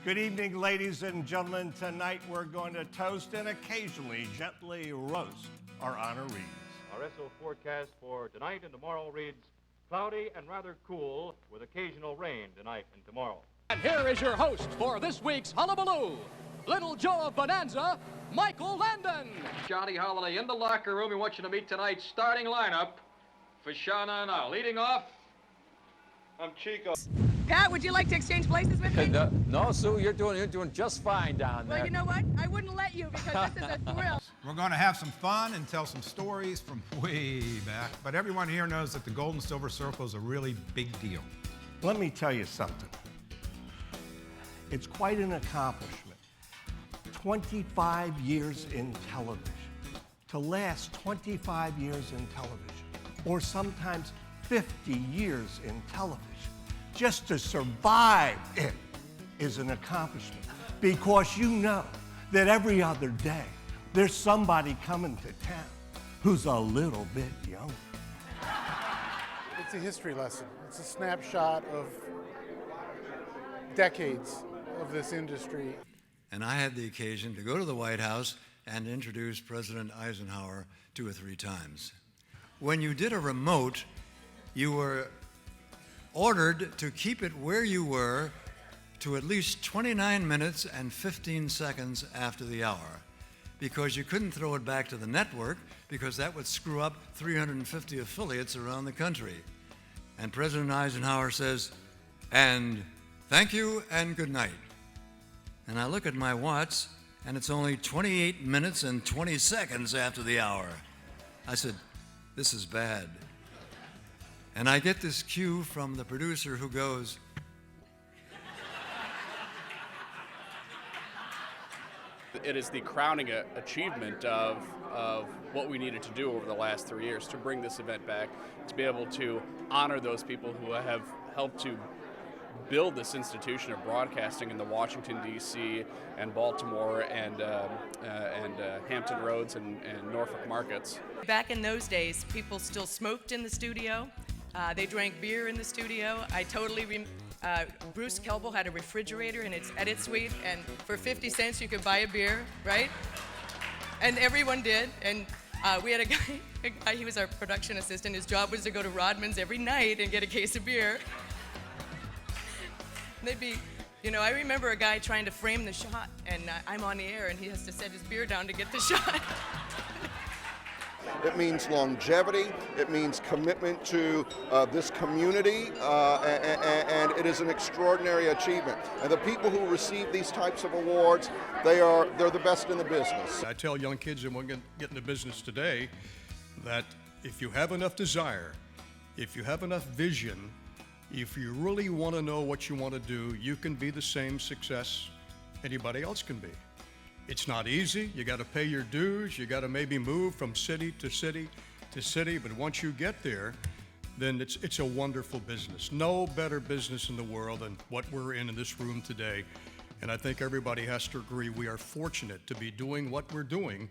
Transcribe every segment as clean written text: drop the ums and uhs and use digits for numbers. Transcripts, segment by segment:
Good evening, ladies and gentlemen. Tonight we're going to toast and occasionally gently roast our honorees. Our SO forecast for tonight and tomorrow reads cloudy and rather cool with occasional rain tonight and tomorrow. And here is your host for this week's Hullabaloo, Little Joe of Bonanza, Michael Landon. Johnny Holiday in the locker room. We want you to meet tonight's starting lineup for Shauna and I. Leading off, I'm Chico. Pat, would you like to exchange places with me? No, Sue, you're doing just fine down there. Well, you know what? I wouldn't let you because this is a thrill. We're going to have some fun and tell some stories from way back, but everyone here knows that the Gold and Silver Circle is a really big deal. Let me tell you something. It's quite an accomplishment. 25 years in television. To last 25 years in television, or sometimes 50 years in television, just to survive it is an accomplishment, because you know that every other day there's somebody coming to town who's a little bit younger. It's a history lesson. It's a snapshot of decades of this industry. And I had the occasion to go to the White House and introduce President Eisenhower 2 or 3 times. When you did a remote, you were ordered to keep it where you were to at least 29 minutes and 15 seconds after the hour, because you couldn't throw it back to the network, because that would screw up 350 affiliates around the country. And President Eisenhower says, "And thank you and good night." And I look at my watch, and it's only 28 minutes and 20 seconds after the hour. I said, "This is bad." And I get this cue from the producer who goes, "It is the crowning achievement of what we needed to do over the last 3 years to bring this event back, to be able to honor those people who have helped to build this institution of broadcasting in the Washington, D.C. and Baltimore and Hampton Roads and Norfolk markets." Back in those days, people still smoked in the studio. They drank beer in the studio. Bruce Kelble had a refrigerator in its edit suite, and for 50 cents you could buy a beer, right? And everyone did. And we had a guy, he was our production assistant. His job was to go to Rodman's every night and get a case of beer. They'd be, I remember a guy trying to frame the shot, and I'm on the air, and he has to set his beer down to get the shot. It means longevity. It means commitment to this community, and it is an extraordinary achievement. And the people who receive these types of awards, they're the best in the business. I tell young kids that want to get into business today that if you have enough desire, if you have enough vision, if you really want to know what you want to do, you can be the same success anybody else can be. It's not easy. You got to pay your dues. You got to maybe move from city to city to city. But once you get there, then it's a wonderful business. No better business in the world than what we're in this room today. And I think everybody has to agree we are fortunate to be doing what we're doing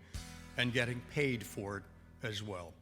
and getting paid for it as well.